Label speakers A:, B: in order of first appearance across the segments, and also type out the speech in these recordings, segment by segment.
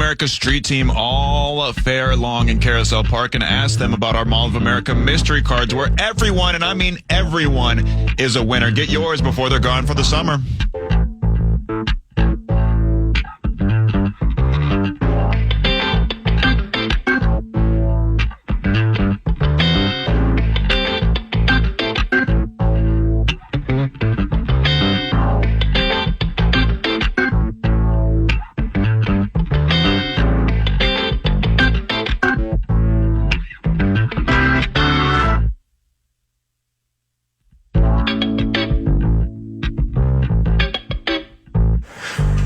A: America street team all fair long in Carousel Park and ask them about our Mall of America mystery cards where everyone, and I mean everyone, is a winner. Get yours before they're gone for the summer.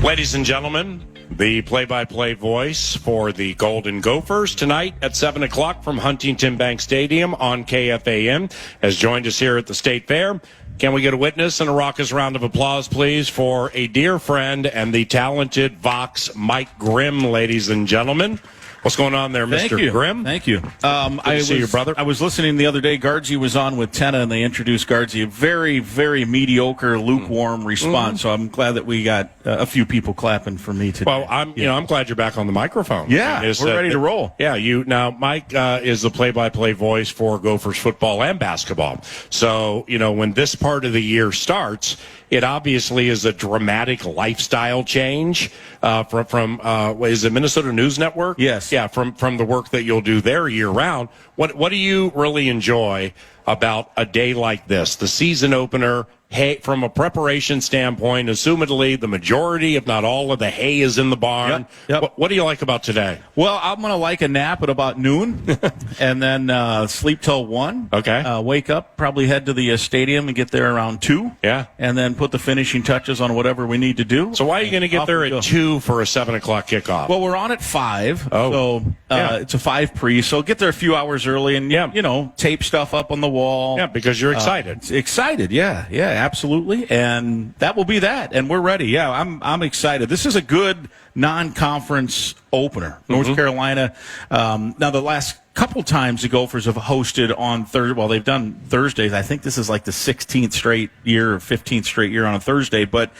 B: Ladies and gentlemen, the play-by-play voice for the Golden Gophers tonight at 7 o'clock from Huntington Bank Stadium on KFAN has joined us here at the State Fair. Can we get a witness and a raucous round of applause, please, for a dear friend and the talented VOX Mike Grimm, ladies and gentlemen. What's going on there, Mr. Grimm?
C: Thank you.
B: I see your brother.
C: I was listening the other day. Guardsy was on with Tenna, and they introduced Guardsy. A very, very mediocre, lukewarm response. So I'm glad that we got a few people clapping for me today.
B: Well, I'm glad you're back on the microphone.
C: Yeah, we're ready to roll.
B: Yeah, now Mike is the play-by-play voice for Gophers football and basketball. So when this part of the year starts, it obviously is a dramatic lifestyle change from is it Minnesota News Network?
C: Yes.
B: Yeah, from the work that you'll do there year round. What do you really enjoy about a day like this, the season opener? Hay, from a preparation standpoint, assumedly the majority, if not all, of the hay is in the barn.
C: Yep.
B: What do you like about today?
C: Well, I'm going to like a nap at about noon and then sleep till 1.
B: Okay.
C: Wake up, probably head to the stadium and get there around 2.
B: Yeah.
C: And then put the finishing touches on whatever we need to do.
B: So why are you going to get there at 2 for a 7 o'clock kickoff?
C: Well, we're on at 5.
B: Oh.
C: So it's a 5 pre. So get there a few hours early and, tape stuff up on the wall.
B: Yeah, because you're excited.
C: Excited, yeah, absolutely. And that will be that. And we're ready. Yeah, I'm excited. This is a good non-conference opener. North Carolina. Now, the last couple times the Gophers have hosted on Thursday. Well, they've done Thursdays. I think this is like the 16th straight year or 15th straight year on a Thursday. But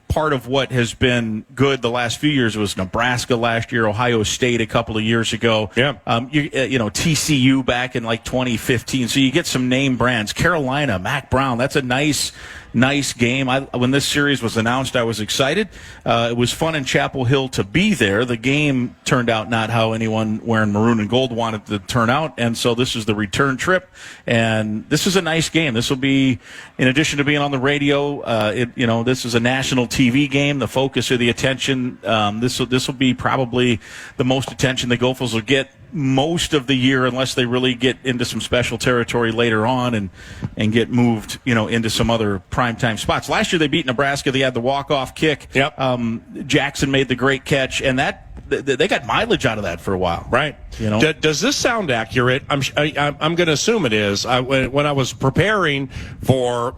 C: part of what has been good the last few years was Nebraska last year, Ohio State a couple of years ago.
B: Yeah.
C: TCU back in like 2015. So you get some name brands. Carolina, Mac Brown. That's a nice game. When this series was announced, I was excited. It was fun in Chapel Hill to be there. The game turned out not how anyone wearing maroon and gold wanted to turn out, and so this is the return trip. And this is a nice game. This will be, in addition to being on the radio, this is a national TV game. The focus of the attention. This will be probably the most attention the Gophers will get most of the year, unless they really get into some special territory later on and get moved, into some other primetime spots. Last year they beat Nebraska. They had the walk-off kick.
B: Yep.
C: Jackson made the great catch, and they got mileage out of that for a while.
B: Right. Does this sound accurate? I'm going to assume it is. When I was preparing for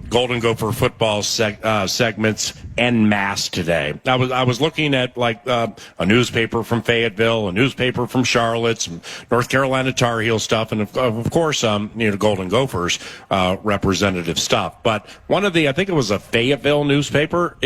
B: Golden Gopher football segments en masse today, I was looking at a newspaper from Fayetteville, a newspaper from Charlotte, some North Carolina Tar Heel stuff, and of course Golden Gophers representative stuff. But one of I think it was a Fayetteville newspaper.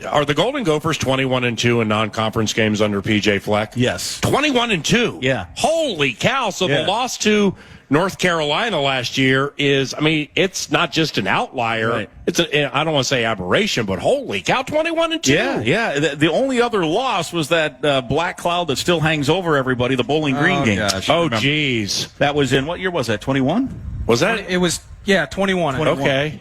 B: Are the Golden Gophers 21-2 in non-conference games under PJ Fleck?
C: Yes.
B: 21-2?
C: Yeah.
B: Holy cow. So the loss to North Carolina last year is, it's not just an outlier.
C: Right.
B: It's I don't want to say aberration, but holy cow, 21-2.
C: Yeah. The only other loss was that black cloud that still hangs over everybody, the Bowling Green game.
B: Gosh, geez.
C: That was in, what year was that, 21?
B: Was that?
D: It was, 21.
B: Okay.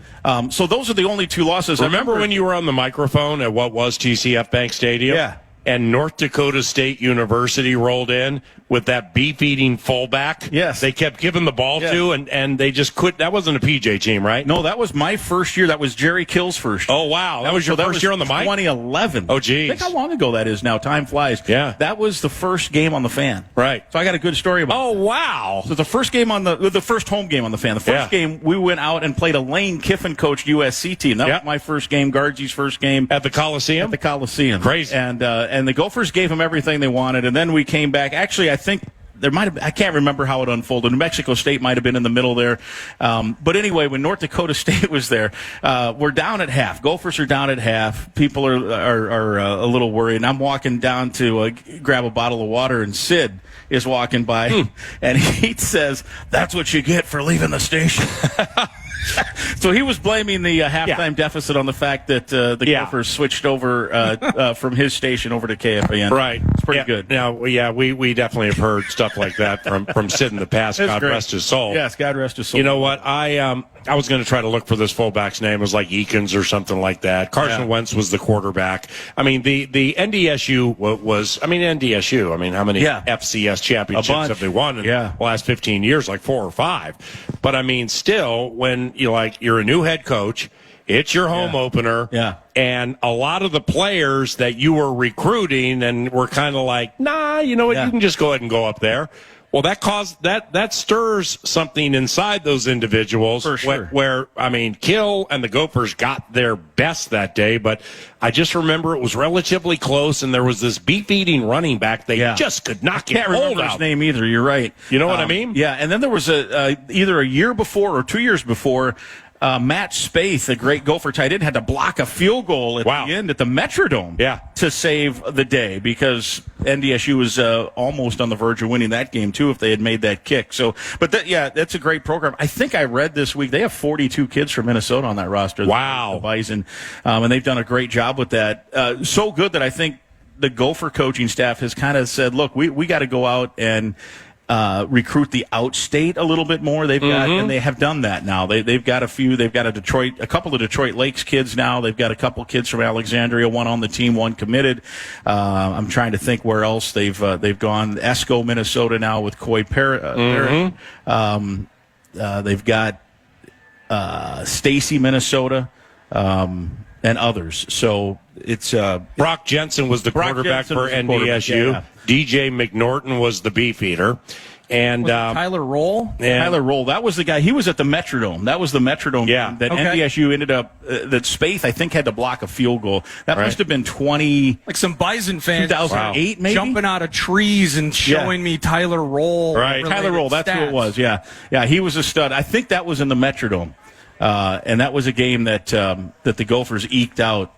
C: So those are the only two losses.
B: Remember when you were on the microphone at what was TCF Bank Stadium?
C: Yeah.
B: And North Dakota State University rolled in with that beef-eating fullback.
C: Yes.
B: They kept giving the ball to, and they just quit. That wasn't a PJ team, right?
C: No, that was my first year. That was Jerry Kill's first year.
B: Oh, wow. That was your first year on the mic?
C: 2011.
B: Oh, geez.
C: Think how long ago that is now. Time flies.
B: Yeah.
C: That was the first game on the Fan.
B: Right.
C: So I got a good story about it.
B: Oh, wow.
C: So the first game the first home game on the Fan. The first game, we went out and played a Lane Kiffin coached USC team. That was my first game, Guardsy's first game.
B: At the Coliseum?
C: At the Coliseum.
B: Crazy.
C: And the Gophers gave them everything they wanted, and then we came back. Actually, I think I can't remember how it unfolded. New Mexico State might have been in the middle there. But anyway, when North Dakota State was there, we're down at half. Gophers are down at half. People are a little worried. And I'm walking down to grab a bottle of water, and Sid is walking by, and he says, "That's what you get for leaving the station." So he was blaming the halftime deficit on the fact that the Gophers switched over from his station over to KFAN.
B: Right.
C: It's pretty good.
B: Now, we definitely have heard stuff like that from Sid in the past. God rest his soul.
C: Yes, God rest his soul.
B: You know what? I was going to try to look for this fullback's name. It was like Eakins or something like that. Carson Wentz was the quarterback. I mean, the NDSU was, NDSU. I mean, how many FCS championships have they won in the last 15 years? Like 4 or 5. But I mean, still, when you're a new head coach, it's your home opener. Yeah. And a lot of the players that you were recruiting and were kind of like, nah, you know what, you can just go ahead and go up there. Well, that stirs something inside those individuals.
C: For sure.
B: Where Kill and the Gophers got their best that day, but I just remember it was relatively close, and there was this beef-eating running back they just could not get hold of. I can't remember
C: his name either. You're right.
B: You know what I mean?
C: Yeah, and then there was either a year before or 2 years before, Matt Spaeth, a great Gopher tight end, had to block a field goal at the end at the Metrodome to save the day, because NDSU was almost on the verge of winning that game too if they had made that kick. So, but that's a great program. I think I read this week they have 42 kids from Minnesota on that roster.
B: Wow,
C: the Bison, and they've done a great job with that. So good that I think the Gopher coaching staff has kind of said, "Look, we got to go out and." Recruit the outstate a little bit more. They've got, and they have done that now. They've got a few. They've got a couple of Detroit Lakes kids now. They've got a couple kids from Alexandria, one on the team, one committed. I'm trying to think where else they've gone. Esco, Minnesota now with Coy Parrott. They've got Stacy, Minnesota, and others. So it's
B: Brock Jensen was the quarterback for NDSU. DJ McNorton was the beefeater. And
D: Tyler Roll?
C: Tyler Roll. That was the guy. He was at the Metrodome. That was the Metrodome game that NDSU ended up, that Spaeth, I think, had to block a field goal. That must have been 20...
D: Like some Bison fans
C: 2008, maybe?
D: Jumping out of trees and showing me Tyler Roll.
C: Right. Tyler Roll, that's who it was, yeah. Yeah, he was a stud. I think that was in the Metrodome. And that was a game that the Gophers eked out.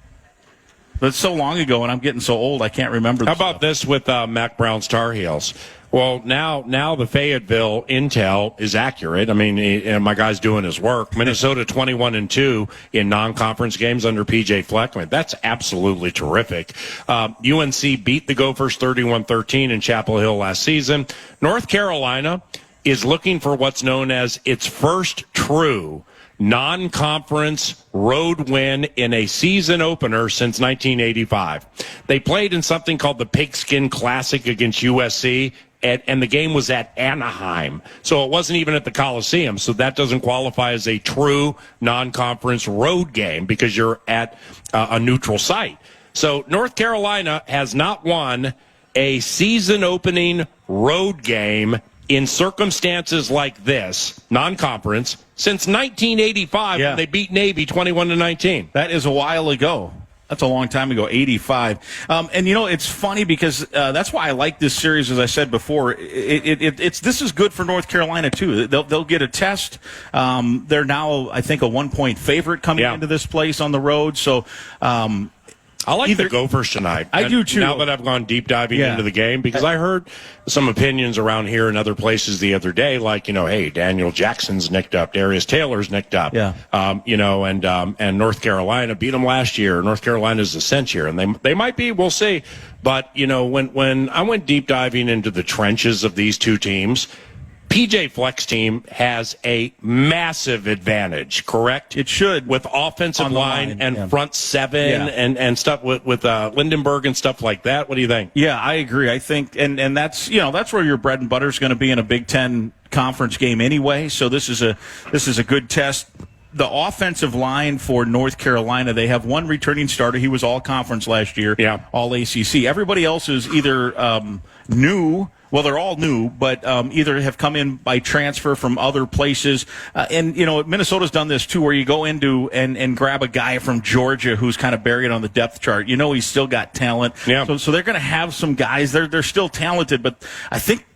C: But it's so long ago, and I'm getting so old, I can't remember.
B: How about this with Mac Brown's Tar Heels? Well, now the Fayetteville intel is accurate. I mean, my guy's doing his work. Minnesota 21-2 in non-conference games under P.J. Fleckman. That's absolutely terrific. UNC beat the Gophers 31-13 in Chapel Hill last season. North Carolina is looking for what's known as its first true non-conference road win in a season opener since 1985. They played in something called the Pigskin Classic against USC, and the game was at Anaheim. So it wasn't even at the Coliseum, so that doesn't qualify as a true non-conference road game because you're at a neutral site. So North Carolina has not won a season-opening road game in circumstances like this, non-conference, since 1985 when they beat Navy 21-19.
C: That is a while ago. That's a long time ago, 85. And, it's funny because that's why I like this series, as I said before. This is good for North Carolina, too. They'll get a test. They're now, I think, a 1-point favorite coming into this place on the road. So
B: I like the Gophers tonight.
C: I do, too.
B: Now that I've gone deep diving into the game, because I heard some opinions around here and other places the other day, like, hey, Daniel Jackson's nicked up, Darius Taylor's nicked up. Yeah. And North Carolina beat them last year. North Carolina's a cinch here, and they might be, we'll see. But, when I went deep diving into the trenches of these two teams, PJ Fleck's team has a massive advantage, correct?
C: It should.
B: With offensive line and front seven and stuff with Lindenberg and stuff like that. What do you think?
C: Yeah, I agree. I think, and that's, that's where your bread and butter is going to be in a Big Ten conference game anyway. So this is a good test. The offensive line for North Carolina, they have one returning starter. He was all conference last year, all ACC. Everybody else is either new. Well, they're all new, but either have come in by transfer from other places. And Minnesota's done this, too, where you go into and grab a guy from Georgia who's kind of buried on the depth chart. He's still got talent. Yeah. So they're going to have some guys. They're still talented, but I think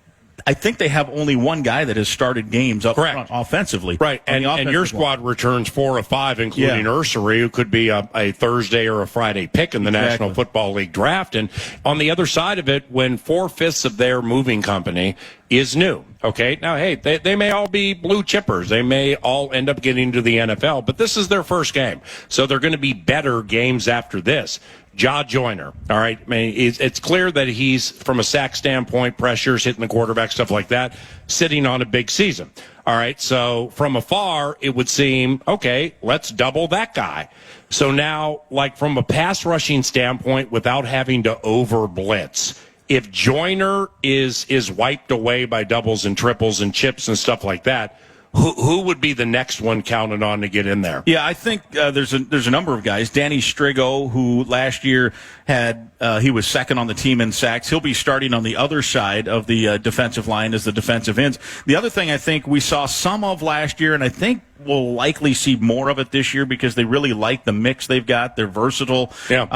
C: I think they have only one guy that has started games up front offensively.
B: Right, and your squad returns 4 of 5, including Ursary, who could be a Thursday or a Friday pick in the National Football League draft. And on the other side of it, when 4/5 of their moving company is new, okay? Now, hey, they may all be blue chippers. They may all end up getting to the NFL, but this is their first game. So they're going to be better games after this. Ja Joyner, all right? I mean, it's clear that he's, from a sack standpoint, pressures, hitting the quarterback, stuff like that, sitting on a big season. All right, so from afar, it would seem, okay, let's double that guy. So now, like from a pass rushing standpoint, without having to over blitz, if Joyner is wiped away by doubles and triples and chips and stuff like that, who would be the next one counted on to get in there?
C: Yeah, I think there's a number of guys. Danny Strigo, who last year he was second on the team in sacks. He'll be starting on the other side of the defensive line as the defensive ends. The other thing I think we saw some of last year, and I think we'll likely see more of it this year because they really like the mix they've got. They're versatile.
B: Yeah.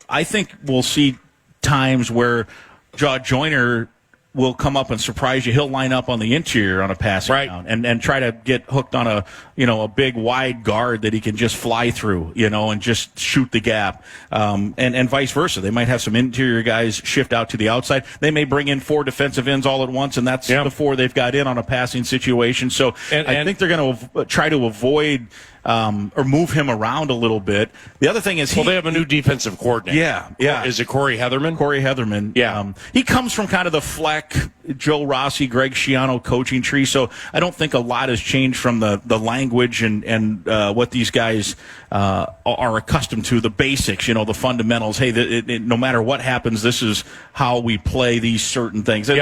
C: I think we'll see times where Ja Joyner will come up and surprise you. He'll line up on the interior on a passing down and try to get hooked on a big wide guard that he can just fly through, and just shoot the gap. And vice versa. They might have some interior guys shift out to the outside. They may bring in 4 defensive ends all at once, and that's the 4 they've got in on a passing situation. So I think they're going to try to avoid or move him around a little bit. The other thing is
B: they have a new defensive coordinator.
C: Yeah.
B: Is it Corey Heatherman?
C: Corey Heatherman.
B: Yeah.
C: He comes from kind of the Fleck, Joe Rossi, Greg Schiano coaching tree, so I don't think a lot has changed from the language and what these guys are accustomed to, the basics, the fundamentals. Hey, no matter what happens, this is how we play these certain things. And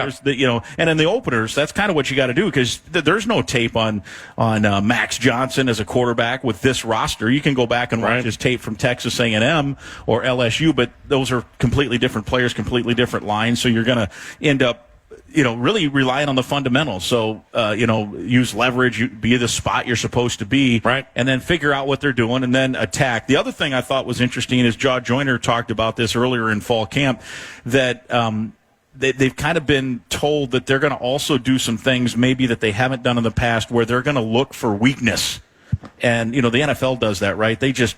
C: and in the openers, that's kind of what you got to do because there's no tape on Max Johnson as a quarterback with this roster. You can go back and watch his tape from Texas A&M or LSU, but those are completely different players, completely different lines. So you're going to end up, really relying on the fundamentals. So, use leverage, be the spot you're supposed to be, and then figure out what they're doing and then attack. The other thing I thought was interesting is Ja Joyner talked about this earlier in fall camp, that they've kind of been told that they're going to also do some things maybe that they haven't done in the past where they're going to look for weakness. And, the NFL does that, right? They just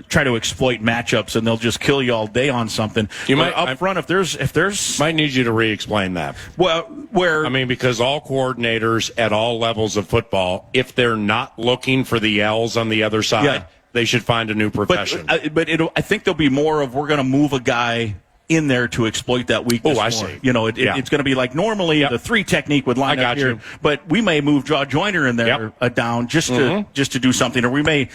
C: try to exploit matchups, and they'll just kill you all day on something. Front, if there's
B: might need you to re-explain that.
C: Well,
B: because all coordinators at all levels of football, if they're not looking for the L's on the other side, they should find a new profession.
C: But I think there'll be more of we're going to move a guy in there to exploit that weakness.
B: Oh, I
C: more.
B: see.
C: It's going to be like normally the 3 technique would line up here, but we may move Ja Joyner in there down just to do something, or we may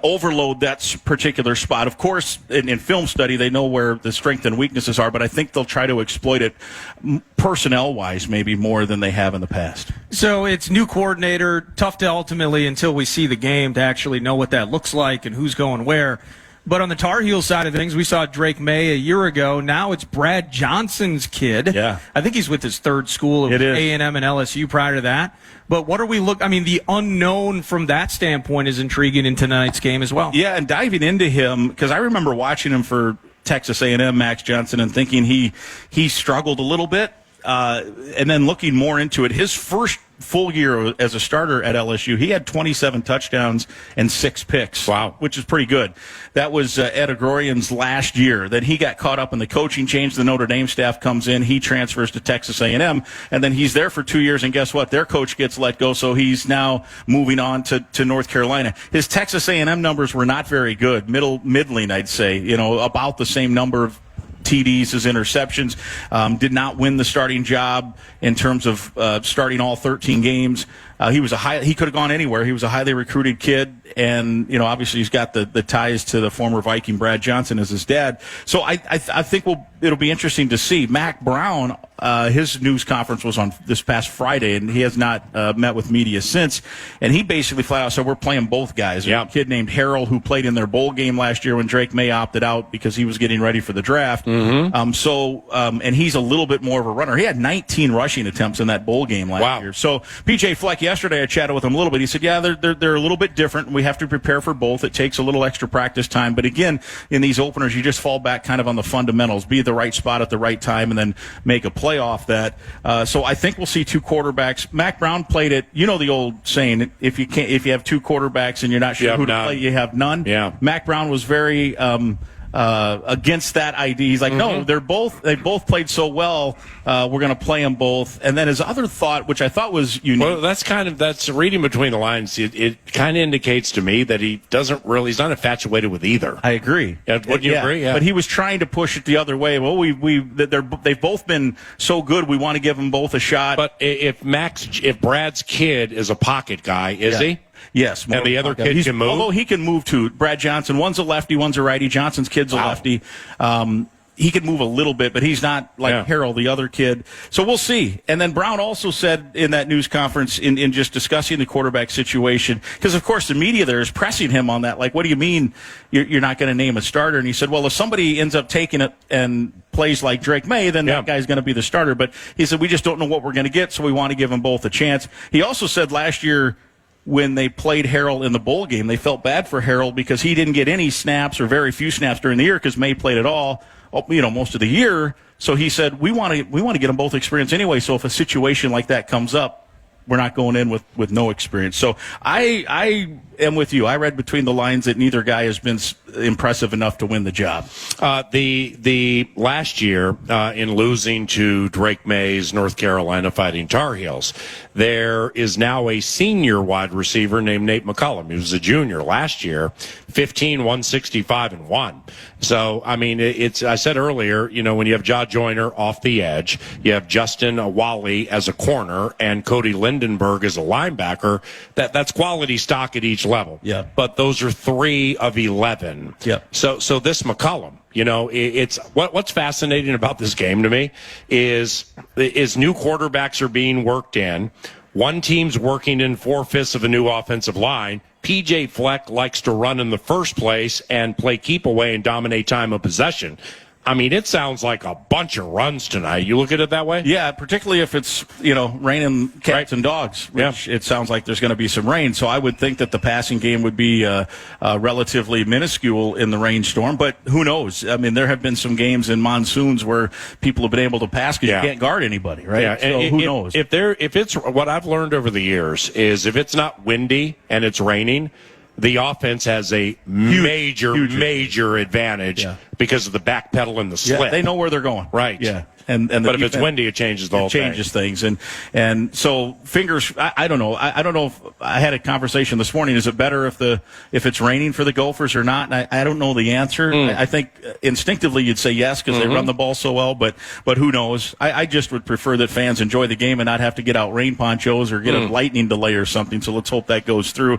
C: overload that particular spot. Of course, in film study, they know where the strength and weaknesses are, but I think they'll try to exploit it personnel-wise maybe more than they have in the past.
D: So it's new coordinator, tough to ultimately, until we see the game, to actually know what that looks like and who's going where. But on the Tar Heels side of things, we saw Drake May a year ago. Now it's Brad Johnson's kid.
C: Yeah.
D: I think he's with his third school. It was A&M and LSU prior to that. But what are we the unknown from that standpoint is intriguing in tonight's game as well.
C: Yeah, and diving into him, because I remember watching him for Texas A&M, Max Johnson, and thinking he struggled a little bit. And then looking more into it, his first full year as a starter at LSU, he had 27 touchdowns and 6 picks.
B: Wow.
C: Which is pretty good. That was Ed Agorian's last year. Then he got caught up in the coaching change. The Notre Dame staff comes in. He transfers to Texas A&M, and then he's there for 2 years, and guess what? Their coach gets let go, so he's now moving on to North Carolina. His Texas A&M numbers were not very good. Middling, I'd say. About the same number of TDs as interceptions. Did not win the starting job in terms of starting all 13 games. He could have gone anywhere. He was a highly recruited kid, and obviously he's got the ties to the former Viking Brad Johnson as his dad. So I think it'll be interesting to see. Mac Brown, his news conference was on this past Friday, and he has not met with media since. And he basically flat out said we're playing both guys.
B: Yeah.
C: A kid named Harrell who played in their bowl game last year when Drake May opted out because he was getting ready for the draft. And he's a little bit more of a runner. He had 19 rushing attempts in that bowl game last year. So P.J. Fleck, back yesterday, I chatted with him a little bit. He said, yeah, they're a little bit different. We have to prepare for both. It takes a little extra practice time. But again, in these openers, you just fall back kind of on the fundamentals, be at the right spot at the right time, and then make a play off that. So I think we'll see two quarterbacks. Mac Brown played it. You know the old saying, if you have two quarterbacks and you're not sure who to play, you have none.
B: Yeah.
C: Mac Brown was very against that idea. He's like, no, they both played so well. We're going to play them both. And then his other thought, which I thought was unique.
B: Well, that's reading between the lines. It kind of indicates to me that he's not infatuated with either.
C: I agree.
B: Wouldn't you agree? Yeah.
C: But he was trying to push it the other way. Well, they've both been so good. We want to give them both a shot.
B: But if Brad's kid is a pocket guy, is he?
C: Yes.
B: And the other kid can move?
C: Although he can move too. Brad Johnson, one's a lefty, one's a righty. Johnson's kid's a lefty. He can move a little bit, but he's not like Harrell, the other kid. So we'll see. And then Brown also said in that news conference in just discussing the quarterback situation, because, of course, the media there is pressing him on that. Like, what do you mean you're not going to name a starter? And he said, well, if somebody ends up taking it and plays like Drake May, then that guy's going to be the starter. But he said, we just don't know what we're going to get, so we want to give them both a chance. He also said last year, when they played Harrell in the bowl game, they felt bad for Harrell because he didn't get any snaps or very few snaps during the year because May played it all, most of the year. So he said, we want to get them both experience anyway. So if a situation like that comes up, we're not going in with no experience. So I am with you. I read between the lines that neither guy has been impressive enough to win the job.
B: The last year in losing to Drake May's North Carolina Fighting Tar Heels, there is now a senior wide receiver named Nate McCollum. He was a junior last year, 15, 165, and 1. So, I mean, I said earlier, when you have Ja Joyner off the edge, you have Justin Wally as a corner, and Cody Lindenberg as a linebacker, that's quality stock at each level.
C: Yeah.
B: But those are 3 of 11.
C: Yeah.
B: So this McCollum, it's what's fascinating about this game to me is new quarterbacks are being worked in. One team's working in 4/5 of a new offensive line. PJ Fleck likes to run in the first place and play keep away and dominate time of possession. I mean, it sounds like a bunch of runs tonight. You look at it that way?
C: Yeah, particularly if it's, raining cats and dogs, which it sounds like there's going to be some rain. So I would think that the passing game would be relatively minuscule in the rainstorm, but who knows? I mean, there have been some games in monsoons where people have been able to pass because you can't guard anybody, right?
B: Yeah.
C: So who knows?
B: If it's what I've learned over the years is if it's not windy and it's raining, the offense has a major advantage because of the back pedal and the slip.
C: Yeah, they know where they're going.
B: Right.
C: Yeah.
B: But if it's windy, it changes the whole thing.
C: It changes things. And so fingers, I don't know. I don't know if I had a conversation this morning. Is it better if it's raining for the Gophers or not? And I don't know the answer. I think instinctively you'd say yes because they run the ball so well, but who knows? I just would prefer that fans enjoy the game and not have to get out rain ponchos or get a lightning delay or something. So let's hope that goes through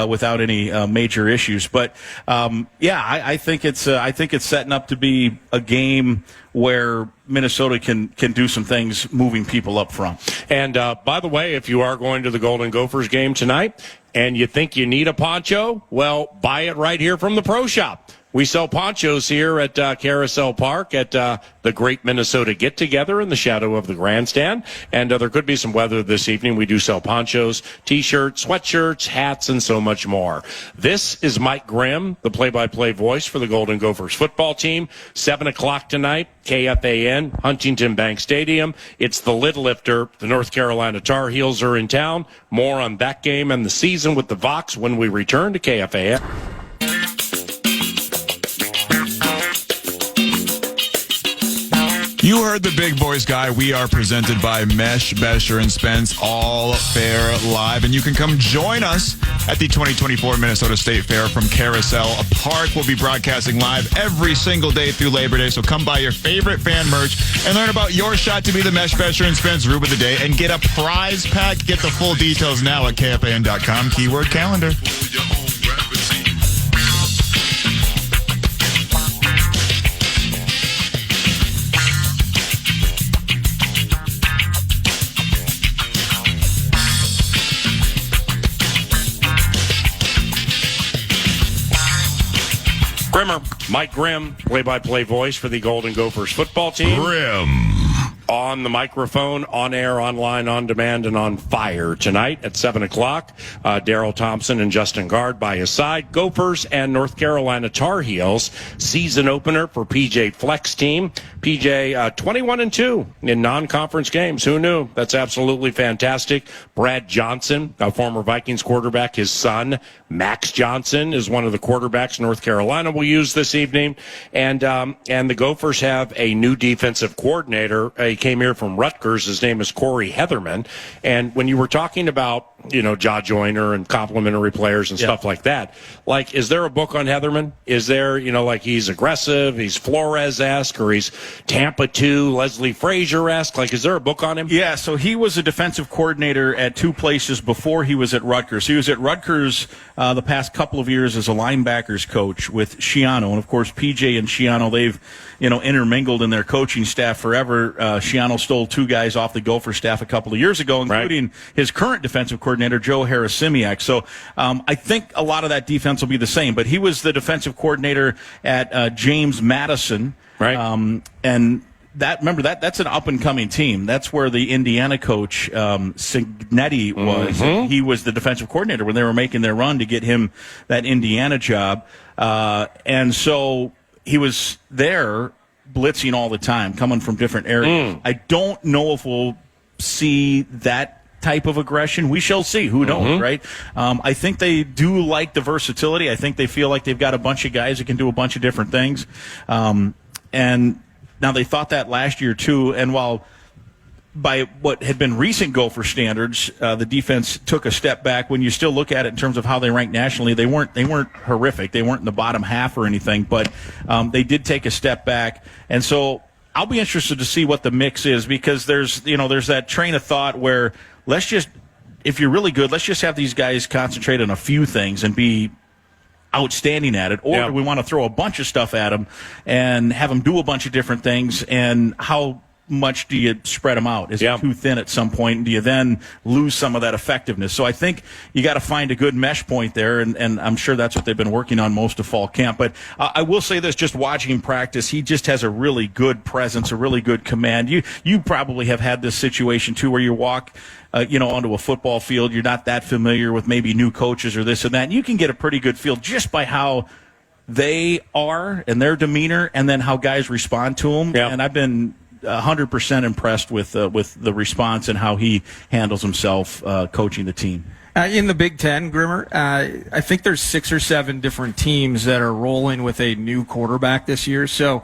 C: without any major issues. But I think it's setting up to be a game where Minnesota can do some things moving people up front. And
B: by the way, if you are going to the Golden Gophers game tonight and you think you need a poncho, well, buy it right here from the Pro Shop. We sell ponchos here at Carousel Park at the Great Minnesota Get-Together in the shadow of the grandstand. And there could be some weather this evening. We do sell ponchos, T-shirts, sweatshirts, hats, and so much more. This is Mike Grimm, the play-by-play voice for the Golden Gophers football team. 7 o'clock tonight, KFAN, Huntington Bank Stadium. It's the lid lifter. The North Carolina Tar Heels are in town. More on that game and the season with the Vox when we return to KFAN.
A: You heard the big boys guy. We are presented by Mesh, Besher, and Spence, all fair live. And you can come join us at the 2024 Minnesota State Fair from Carousel Park. We'll be broadcasting live every single day through Labor Day. So come buy your favorite fan merch and learn about your shot to be the Mesh, Besher, and Spence Rube of the Day and get a prize pack. Get the full details now at KFAN.com. Keyword calendar.
B: Mike Grimm, play-by-play voice for the Golden Gophers football team.
A: Grimm.
B: on the microphone, on air, online, on demand, and on fire tonight at 7 o'clock. Darryl Thompson and Justin Guard by his side. Gophers and North Carolina Tar Heels season opener for PJ Fleck's team. PJ 21-2 in non-conference games. Who knew? That's absolutely fantastic. Brad Johnson, a former Vikings quarterback, his son Max Johnson is one of the quarterbacks North Carolina will use this evening. And the Gophers have a new defensive coordinator. He came here from Rutgers. His name is Corey Heatherman. And when you were talking about, Jaw Joyner and complimentary players and stuff like that, like, is there a book on Heatherman? Is there, like he's aggressive, he's Flores-esque, or he's Tampa 2, Leslie Frazier-esque? Like, is there a book on him?
C: Yeah, so he was a defensive coordinator at two places before he was at Rutgers. He was at Rutgers the past couple of years as a linebackers coach with Schiano. And, of course, PJ and Schiano, they've, intermingled in their coaching staff forever. Schiano stole two guys off the Gopher staff a couple of years ago, including his current defensive coordinator, Joe Harasimiak. So I think a lot of that defense will be the same. But he was the defensive coordinator at James Madison.
B: Right.
C: And that's an up-and-coming team. That's where the Indiana coach, Signetti, was.
B: Mm-hmm.
C: He was the defensive coordinator when they were making their run to get him that Indiana job. And so he was there blitzing all the time, coming from different areas. I don't know if we'll see that type of aggression. We shall see. Who knows, right? I think they do like the versatility. I think they feel like they've got a bunch of guys that can do a bunch of different things. And now they thought that last year too. And while by what had been recent Gopher standards, the defense took a step back. When you still look at it in terms of how they rank nationally, they weren't horrific. They weren't in the bottom half or anything, but they did take a step back. And so I'll be interested to see what the mix is, because there's that train of thought where if you're really good, let's just have these guys concentrate on a few things and be outstanding at it, or do we want to throw a bunch of stuff at them and have them do a bunch of different things? And how much do you spread them out? Is it too thin at some point? Do you then lose some of that effectiveness? So I think you got to find a good mesh point there, and I'm sure that's what they've been working on most of fall camp. But I will say this, just watching him practice, he just has a really good presence, a really good command. You probably have had this situation too, where you walk onto a football field, you're not that familiar with maybe new coaches or this and that, and you can get a pretty good feel just by how they are and their demeanor, and then how guys respond to them. And I've been 100% impressed with the response and how he handles himself coaching the team.
D: In the Big Ten, Grimmer, I think there's 6 or 7 different teams that are rolling with a new quarterback this year. So,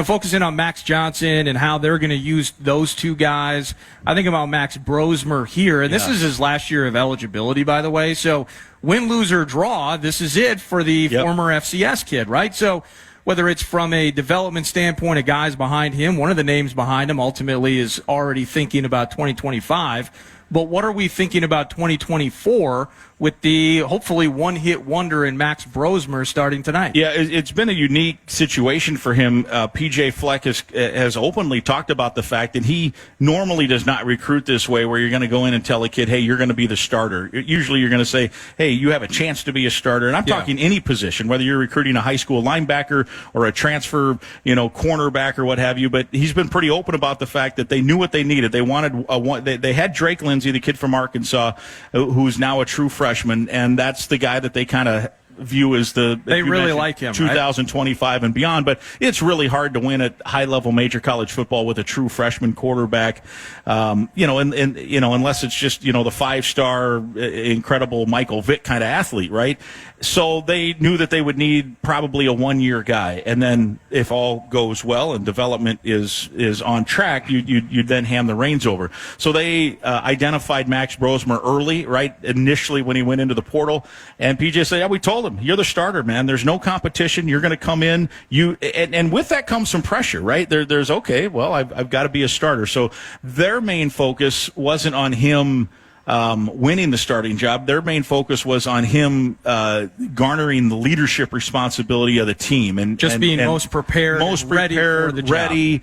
D: focusing on Max Johnson and how they're going to use those two guys. I think about Max Brosmer here, and this is his last year of eligibility, by the way. So, win, lose, or draw, this is it for the former FCS kid, right? So, whether it's from a development standpoint of guys behind him, one of the names behind him ultimately is already thinking about 2025. But what are we thinking about 2024 with the hopefully one-hit wonder in Max Brosmer starting tonight?
C: Yeah, it's been a unique situation for him. PJ Fleck has openly talked about the fact that he normally does not recruit this way, where you're going to go in and tell a kid, hey, you're going to be the starter. Usually you're going to say, hey, you have a chance to be a starter. And I'm talking any position, whether you're recruiting a high school linebacker or a transfer, cornerback or what have you. But he's been pretty open about the fact that they knew what they needed. They wanted they had Drake Lindsey, the kid from Arkansas, who's now a true freshman, and that's the guy that they kind of view as
D: they really like him,
C: 2025 and beyond. But it's really hard to win at high level major college football with a true freshman quarterback, unless it's just the 5-star incredible Michael Vick kind of athlete, right? So they knew that they would need probably a 1-year guy, and then if all goes well and development is on track, you then hand the reins over. So they identified Max Brosmer early, right? Initially when he went into the portal, and PJ said, "Yeah, we told him, you're the starter, man. There's no competition. You're going to come in. And with that comes some pressure, right? There's okay. Well, I've got to be a starter." So their main focus wasn't on him winning the starting job. Their main focus was on him garnering the leadership responsibility of the team and
D: being most prepared,
C: ready,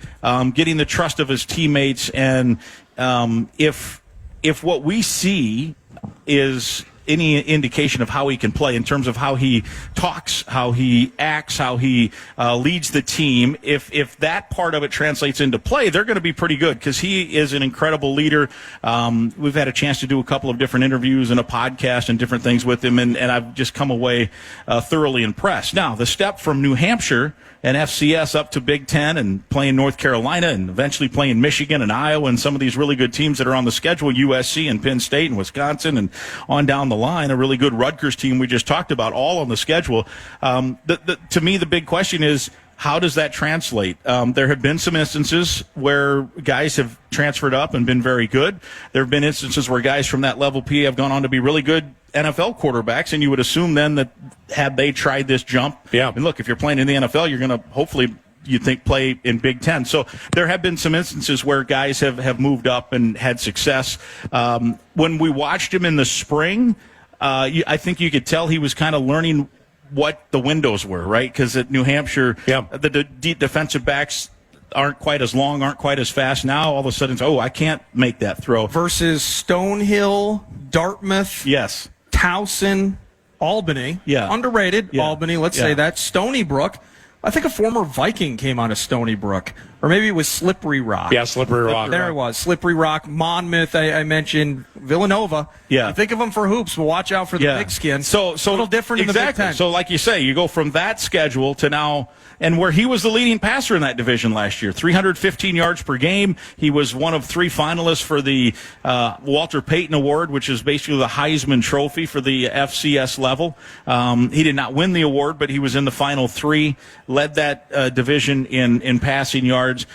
C: getting the trust of his teammates. And if what we see is any indication of how he can play in terms of how he talks, how he acts, how he leads the team. If that part of it translates into play, they're going to be pretty good because he is an incredible leader. We've had a chance to do a couple of different interviews and a podcast and different things with him, and I've just come away thoroughly impressed. Now, the step from New Hampshire and FCS up to Big Ten and playing North Carolina and eventually playing Michigan and Iowa and some of these really good teams that are on the schedule, USC and Penn State and Wisconsin and on down the line, a really good Rutgers team we just talked about, all on the schedule. To me, the big question is, how does that translate? There have been some instances where guys have transferred up and been very good. There have been instances where guys from that level P have gone on to be really good NFL quarterbacks, and you would assume then that had they tried this jump, and look, if you're playing in the NFL, you're going to hopefully, you think, play in Big Ten. So there have been some instances where guys have moved up and had success. When we watched him in the spring, I think you could tell he was kind of learning what the windows were, right? Because at New Hampshire, the deep defensive backs aren't quite as long, aren't quite as fast. Now all of a sudden, it's, I can't make that throw.
D: Versus Stonehill, Dartmouth,
C: yes,
D: Towson, Albany, underrated, Albany, let's say that, Stony Brook. I think a former Viking came out of Stony Brook, or maybe it was Slippery Rock.
B: Yeah, Slippery Rock.
D: There it was, Slippery Rock, Monmouth, I mentioned, Villanova.
C: Yeah.
D: You think of them for hoops, but watch out for the big skin.
C: So
D: a little different in the Big Ten.
C: So like you say, you go from that schedule to now, and where he was the leading passer in that division last year, 315 yards per game. He was one of 3 finalists for the Walter Payton Award, which is basically the Heisman Trophy for the FCS level. He did not win the award, but he was in the final 3, led that division in passing yards.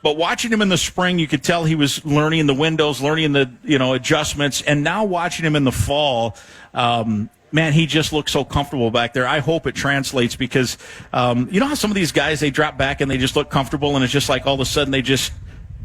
C: But watching him in the spring, you could tell he was learning the windows, learning the adjustments, and now watching him in the fall, man, he just looks so comfortable back there. I hope it translates because you know how some of these guys, they drop back and they just look comfortable, and it's just like all of a sudden they just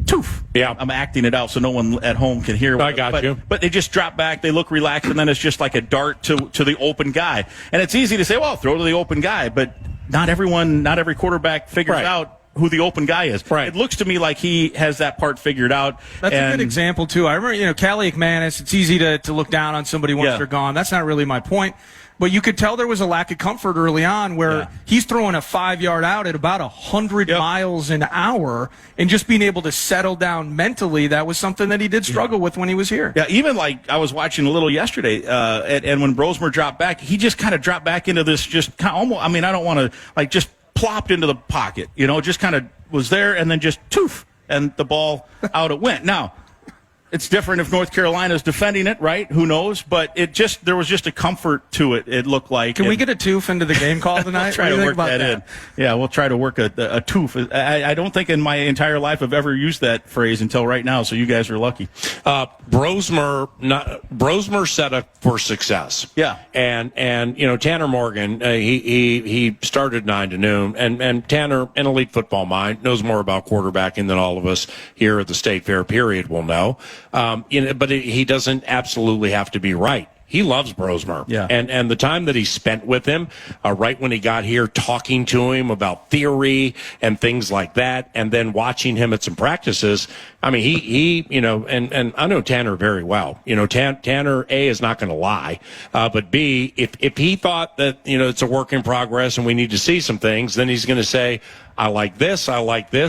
C: toof.
B: Yeah.
C: I'm acting it out so no one at home can hear.
B: I got you.
C: But they just drop back, they look relaxed, and then it's just like a dart to the open guy. And it's easy to say, well, throw to the open guy, but not every quarterback figures out who the open guy is.
B: Right.
C: It looks to me like he has that part figured out.
D: That's a good example, too. I remember, Callie McManus, it's easy to look down on somebody once they're gone. That's not really my point. But you could tell there was a lack of comfort early on where he's throwing a 5-yard out at about 100 miles an hour, and just being able to settle down mentally, that was something that he did struggle with when he was here.
C: Yeah, even like I was watching a little yesterday, and when Brosmer dropped back, he just kind of dropped back into this just kind of almost, I mean, I don't want to, just plopped into the pocket, just kind of was there and then just toof, and the ball out it went. Now, it's different if North Carolina's defending it, right? Who knows? But there was just a comfort to it, it looked like.
D: Can we get a toof into the game call tonight?
C: We'll try to work that in. Yeah, we'll try to work a toof. I don't think in my entire life I've ever used that phrase until right now, so you guys are lucky.
B: Brosmer set up for success.
C: Yeah.
B: And Tanner Morgan, he started 9 to noon, and Tanner, an elite football mind, knows more about quarterbacking than all of us here at the State Fair period will know. But he doesn't absolutely have to be right. He loves Brosmer.
C: Yeah.
B: And the time that he spent with him, right when he got here, talking to him about theory and things like that, and then watching him at some practices, I mean, he and I know Tanner very well. Tanner, A, is not going to lie, but B, if he thought that, it's a work in progress and we need to see some things, then he's going to say, I like this,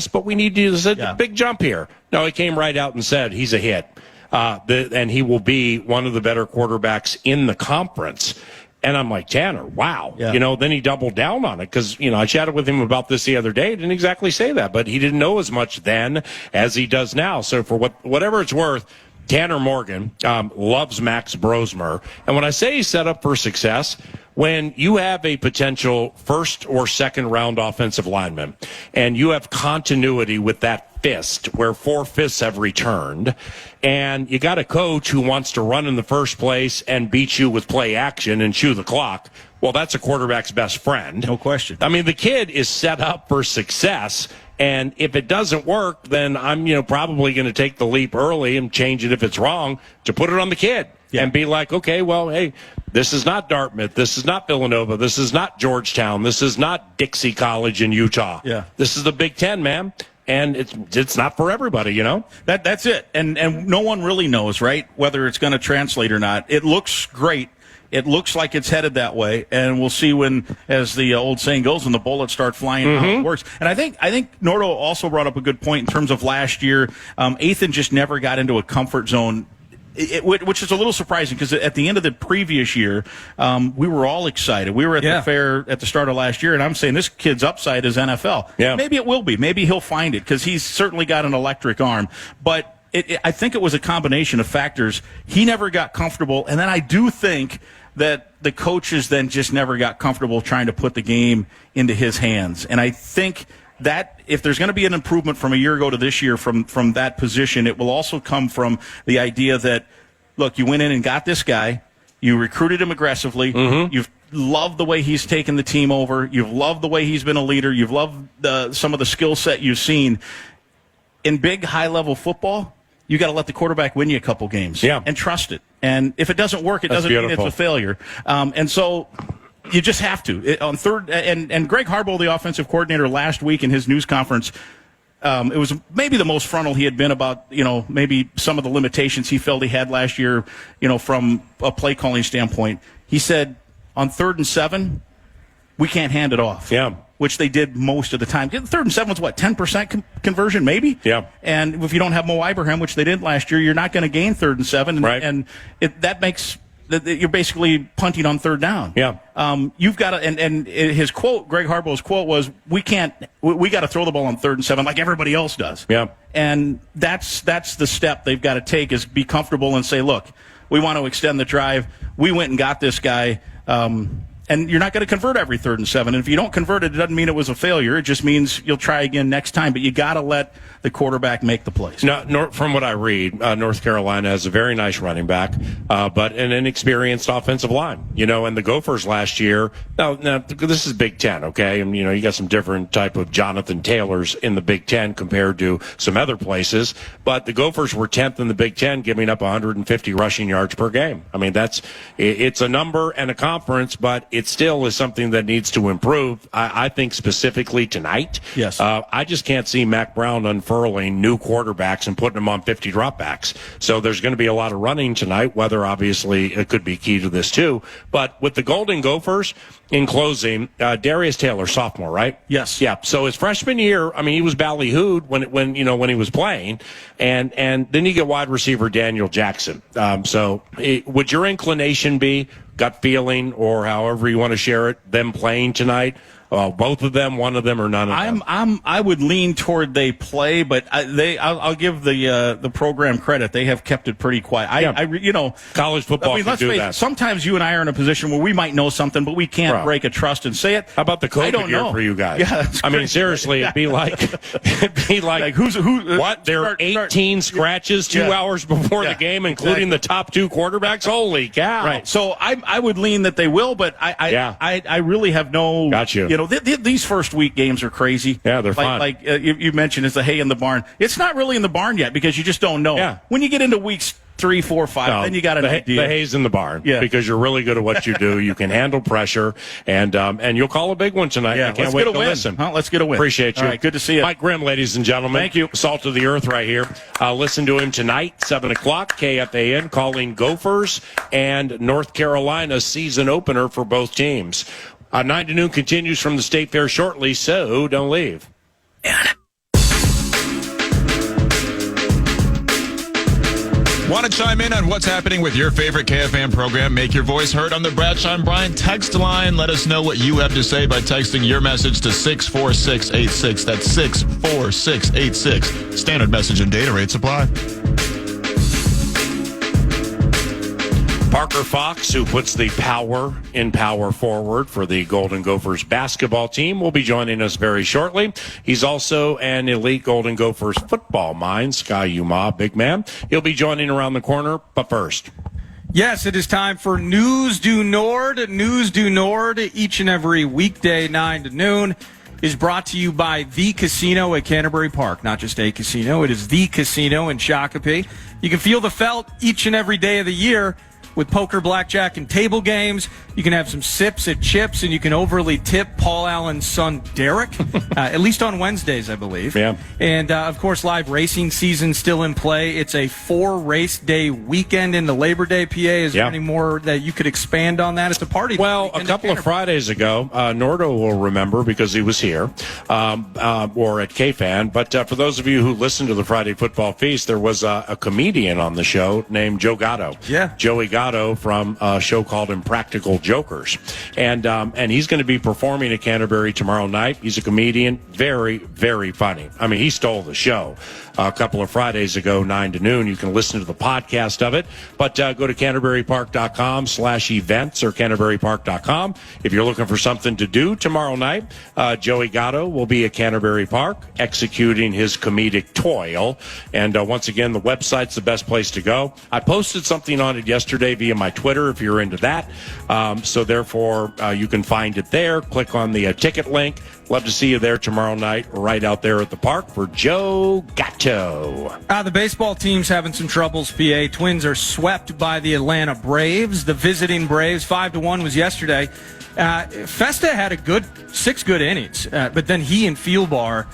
B: but we need to do a big jump here. No, he came right out and said he's a hit. And he will be one of the better quarterbacks in the conference. And I'm like, Tanner, wow.
C: Yeah.
B: Then he doubled down on it because, I chatted with him about this the other day. He didn't exactly say that, but he didn't know as much then as he does now. So for whatever it's worth, Tanner Morgan loves Max Brosmer. And when I say he's set up for success, when you have a potential first or second round offensive lineman and you have continuity with that fist where 4/5 have returned, and you got a coach who wants to run in the first place and beat you with play action and chew the clock, well, that's a quarterback's best friend.
C: No question.
B: I mean, the kid is set up for success. And if it doesn't work, then I'm, probably going to take the leap early and change it if it's wrong to put it on the kid and be like, okay, well, hey, this is not Dartmouth. This is not Villanova. This is not Georgetown. This is not Dixie College in Utah.
C: Yeah.
B: This is the Big Ten, man. and it's not for everybody,
C: That's it. And no one really knows, right, whether it's going to translate or not. It looks great. It looks like it's headed that way, and we'll see when, as the old saying goes, when the bullets start flying, how it works. And I think Nordo also brought up a good point in terms of last year. Ethan just never got into a comfort zone, which is a little surprising because at the end of the previous year, we were all excited. We were at the fair at the start of last year, and I'm saying this kid's upside is NFL.
B: Yeah.
C: Maybe it will be. Maybe he'll find it because he's certainly got an electric arm. But I think it was a combination of factors. He never got comfortable, and then I do think that the coaches then just never got comfortable trying to put the game into his hands. And I think that if there's going to be an improvement from a year ago to this year from that position, it will also come from the idea that, look, you went in and got this guy, you recruited him aggressively, you've loved the way he's taken the team over, you've loved the way he's been a leader, you've loved some of the skill set you've seen. In big, high-level football, you got to let the quarterback win you a couple games and trust it. And if it doesn't work, it doesn't mean it's a failure. And so you just have to. On third, and Greg Harbaugh, the offensive coordinator, last week in his news conference, it was maybe the most frontal he had been about, maybe some of the limitations he felt he had last year, from a play calling standpoint. He said, on 3rd and 7, we can't hand it off.
B: Yeah. Which
C: they did most of the time. 3rd and 7 was what, 10% conversion, maybe?
B: Yeah. And
C: if you don't have Mo Ibrahim, which they did last year, you're not going to gain 3rd and 7.
B: Right.
C: And that makes you're basically punting on 3rd down.
B: Yeah.
C: You've got to, and his quote, Greg Harbaugh's quote was, we got to throw the ball on 3rd and 7 like everybody else does.
B: Yeah.
C: And that's the step they've got to take, is be comfortable and say, look, we want to extend the drive. We went and got this guy. And you're not going to convert every 3rd and 7. And if you don't convert it, it doesn't mean it was a failure. It just means you'll try again next time. But you got to let the quarterback make the plays.
B: No, from what I read, North Carolina has a very nice running back, but an inexperienced offensive line. And the Gophers last year. Now this is Big Ten, okay? And you got some different type of Jonathan Taylors in the Big Ten compared to some other places. But the Gophers were 10th in the Big Ten, giving up 150 rushing yards per game. I mean, it's a number and a conference, but it still is something that needs to improve. I think specifically tonight.
C: Yes.
B: I just can't see Mac Brown unfurling new quarterbacks and putting them on 50 dropbacks. So there's going to be a lot of running tonight. Weather, obviously, it could be key to this too. But with the Golden Gophers, in closing, Darius Taylor, sophomore, right?
C: Yes.
B: Yeah. So his freshman year, I mean, he was ballyhooed when he was playing, and then you get wide receiver Daniel Jackson. Would your inclination be, gut feeling, or however you want to share it, them playing tonight? Both of them, one of them, or none of them?
C: I would lean toward they play, but I'll give the program credit. They have kept it pretty quiet.
B: College football can do that.
C: Sometimes you and I are in a position where we might know something, but we can't break a trust and say it.
B: How about the COVID year for you guys?
C: Yeah,
B: I mean, seriously, it'd be like what? There are 18 scratches 2 hours before the game, including the top 2 quarterbacks. Holy cow!
C: Right. So I would lean that they will, but I really have no.
B: Got you.
C: These first week games are crazy.
B: Yeah, they're fun.
C: Like you mentioned, it's the hay in the barn. It's not really in the barn yet because you just don't know.
B: Yeah.
C: When you get into weeks 3, 4, 5, then you got an idea.
B: The hay's in the barn because you're really good at what you do. You can handle pressure, and you'll call a big one tonight.
C: Yeah,
B: I can't wait to listen.
C: Let's get a win.
B: Appreciate you.
C: All right, good to see you.
B: Mike Grimm, ladies and gentlemen.
C: Thank you.
B: Salt of the earth right here. Listen to him tonight, 7 o'clock, KFAN, calling Gophers and North Carolina season opener for both teams. 9 to noon continues from the State Fair shortly, so don't leave.
A: Want to chime in on what's happening with your favorite KFAN program? Make your voice heard on the Bradshaw and Bryant text line. Let us know what you have to say by texting your message to 64686. That's 64686. Standard message and data rates apply.
B: Parker Fox, who puts the power in power forward for the Golden Gophers basketball team, will be joining us very shortly. He's also an elite Golden Gophers football mind, Sky Yuma, big man. He'll be joining around the corner, but first.
D: Yes, it is time for News du Nord. News du Nord, each and every weekday, 9 to noon, is brought to you by The Casino at Canterbury Park. Not just a casino, it is The Casino in Shakopee. You can feel the felt each and every day of the year. with poker, blackjack, and table games. You can have some sips at Chips, and you can overly tip Paul Allen's son, Derek, at least on Wednesdays, I believe.
B: Yeah.
D: And, of course, live racing season still in play. It's a 4-race day weekend into Labor Day, PA. Is there any more that you could expand on that? It's a party.
B: Well, a couple of Fridays ago, Nordo will remember because he was here, or at KFAN. But for those of you who listen to the Friday Football Feast, there was a comedian on the show named Joe Gatto.
D: Yeah.
B: Joey Gatto from a show called Impractical Jokers. And he's going to be performing at Canterbury tomorrow night. He's a comedian. Very, very funny. I mean, he stole the show a couple of Fridays ago, 9 to noon. You can listen to the podcast of it. But go to CanterburyPark.com/events or CanterburyPark.com. If you're looking for something to do tomorrow night, Joey Gatto will be at Canterbury Park executing his comedic toil. And once again, the website's the best place to go. I posted something on it yesterday via my Twitter if you're into that. So therefore, you can find it there. Click on the ticket link. Love to see you there tomorrow night, right out there at the park for Joe Gatto.
D: The baseball team's having some troubles, PA. Twins are swept by the Atlanta Braves. The visiting Braves, 5-1 was yesterday. Festa had 6 good innings, but then he and Thielbar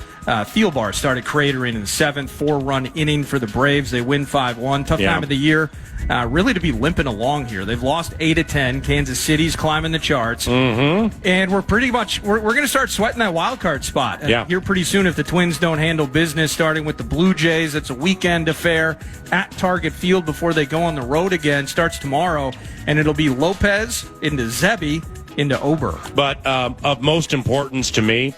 D: started cratering in the 7th, 4-run inning for the Braves. They win 5-1. Tough time of the year, really to be limping along here. They've lost 8 of 10. Kansas City's climbing the charts. Mm-hmm. And we're pretty much, we're going to start sweating that wild card spot here pretty soon if the Twins don't handle business, starting with the Blue Jays. It's a weekend affair at Target Field before they go on the road again. Starts tomorrow, and it'll be Lopez into Zebby into Ober.
B: But of most importance to me,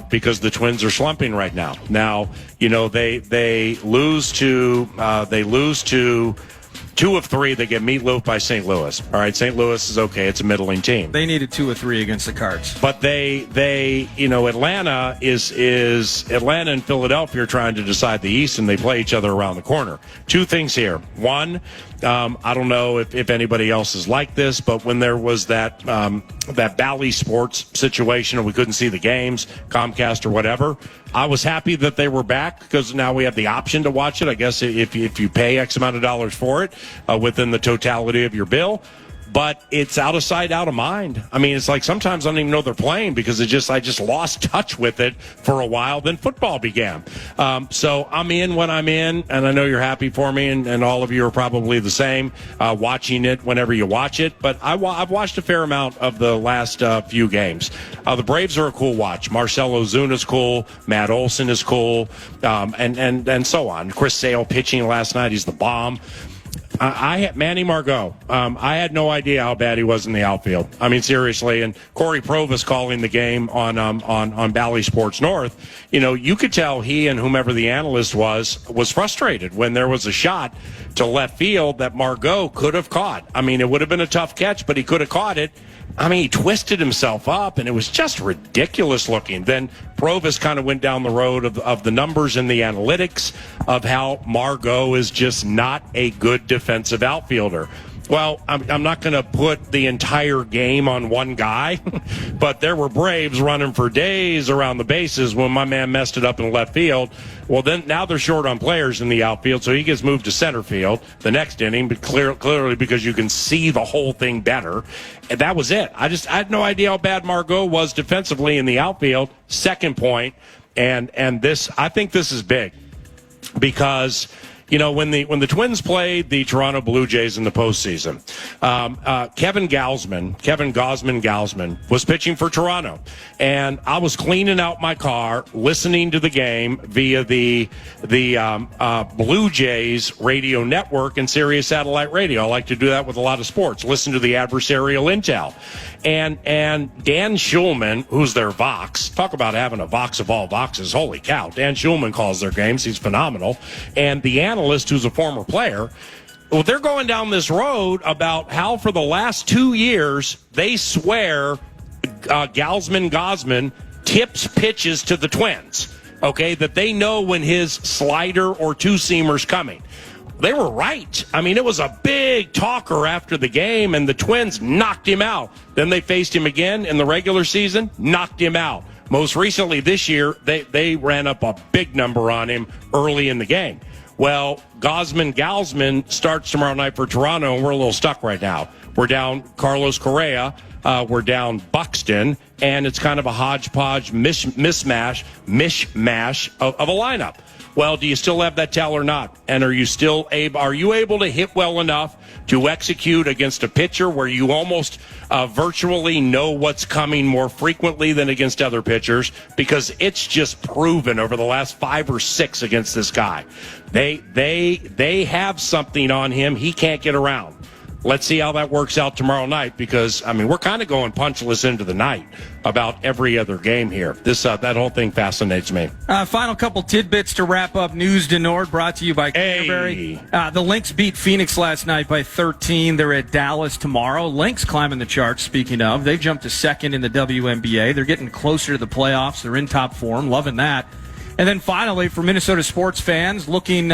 B: because the Twins are slumping right now. Now, you know, they lose to 2 of 3. They get meatloaf by St. Louis. All right, St. Louis is okay. It's a middling team.
D: They needed 2 or 3 against the Cards.
B: But they Atlanta Atlanta and Philadelphia are trying to decide the East, and they play each other around the corner. 2 things here. One, I don't know if anybody else is like this, but when there was that Bally Sports situation and we couldn't see the games, Comcast or whatever, I was happy that they were back because now we have the option to watch it. I guess if you pay X amount of dollars for it within the totality of your bill. But it's out of sight, out of mind. I mean, it's like sometimes I don't even know they're playing because I just lost touch with it for a while. Then football began. So I'm in when I'm in, and I know you're happy for me, and all of you are probably the same, watching it whenever you watch it. But I've watched a fair amount of the last few games. The Braves are a cool watch. Marcell Ozuna's cool. Matt Olson is cool, and so on. Chris Sale pitching last night. He's the bomb. Manny Margot, I had no idea how bad he was in the outfield. I mean, seriously. And Corey Provis calling the game on Bally Sports North. You know, you could tell he and whomever the analyst was frustrated when there was a shot to left field that Margot could have caught. I mean, it would have been a tough catch, but he could have caught it. I mean, he twisted himself up, and it was just ridiculous looking. Then Provis kind of went down the road of the numbers and the analytics of how Margot is just not a good defensive outfielder. Well, I'm not going to put the entire game on one guy, but there were Braves running for days around the bases when my man messed it up in left field. Well, then now they're short on players in the outfield, so he gets moved to center field the next inning, but clearly because you can see the whole thing better. And that was it. I had no idea how bad Margot was defensively in the outfield. Second point, and this, I think this is big because, you know, when the Twins played the Toronto Blue Jays in the postseason, Kevin Gausman was pitching for Toronto, and I was cleaning out my car, listening to the game via the Blue Jays radio network and Sirius satellite radio. I like to do that with a lot of sports. Listen to the adversarial intel, and Dan Schulman, who's their Vox, talk about having a Vox of all Voxes. Holy cow! Dan Schulman calls their games. He's phenomenal, and the analyst, who's a former player, well, they're going down this road about how for the last 2 years they swear Gausman tips pitches to the Twins, okay, that they know when his slider or two-seamer's coming. They were right. I mean, it was a big talker after the game, and the Twins knocked him out. Then they faced him again in the regular season, knocked him out. Most recently this year, they ran up a big number on him early in the game. Well, Gosman starts tomorrow night for Toronto, and we're a little stuck right now. We're down Carlos Correa. We're down Buxton, and it's kind of a hodgepodge mishmash of a lineup. Well, do you still have that tell or not? And are you able to hit well enough to execute against a pitcher where you almost virtually know what's coming more frequently than against other pitchers? Because it's just proven over the last 5 or 6 against this guy. They have something on him he can't get around. Let's see how that works out tomorrow night, because, I mean, we're kind of going punchless into the night about every other game here. That whole thing fascinates me.
D: Final couple tidbits to wrap up News to Nord, brought to you by Canterbury. The Lynx beat Phoenix last night by 13. They're at Dallas tomorrow. Lynx climbing the charts, speaking of. They've jumped to second in the WNBA. They're getting closer to the playoffs. They're in top form. Loving that. And then finally, for Minnesota sports fans, looking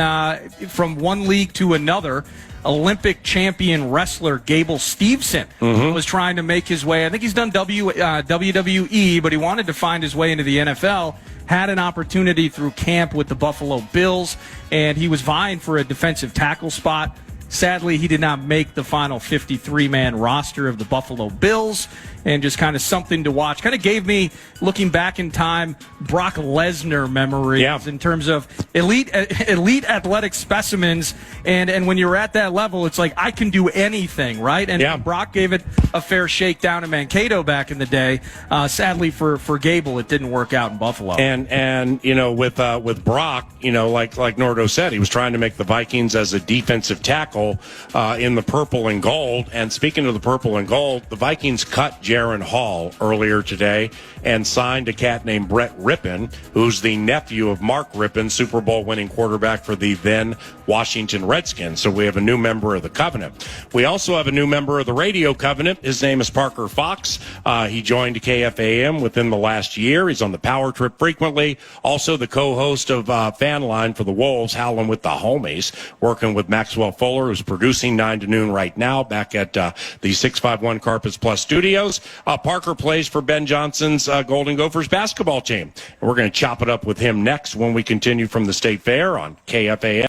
D: from one league to another, Olympic champion wrestler Gable Steveson was trying to make his way. I think he's done WWE, but he wanted to find his way into the NFL. Had an opportunity through camp with the Buffalo Bills, and he was vying for a defensive tackle spot. Sadly, he did not make the final 53-man roster of the Buffalo Bills, and just kind of something to watch. Kind of gave me, looking back in time, Brock Lesnar memories in terms of elite athletic specimens. And when you're at that level, it's like, I can do anything, right? And Brock gave it a fair shake down in Mankato back in the day. Sadly for Gable, it didn't work out in Buffalo.
B: And you know, with Brock, you know, like Nordo said, he was trying to make the Vikings as a defensive tackle in the purple and gold. And speaking of the purple and gold, the Vikings cut Jaron Hall earlier today and signed a cat named Brett Rippon, who's the nephew of Mark Rippon, Super Bowl winning quarterback for the then Washington Redskins. So we have a new member of the Covenant. We also have a new member of the radio Covenant. His name is Parker Fox. He joined KFAN within the last year. He's on the Power Trip frequently. Also the co-host of Fan Line for the Wolves, Howling with the Homies, working with Maxwell Fuller, who's producing 9 to noon right now back at the 651 Carpets Plus studios. Parker plays for Ben Johnson's Golden Gophers basketball team. And we're going to chop it up with him next when we continue from the State Fair on KFAN.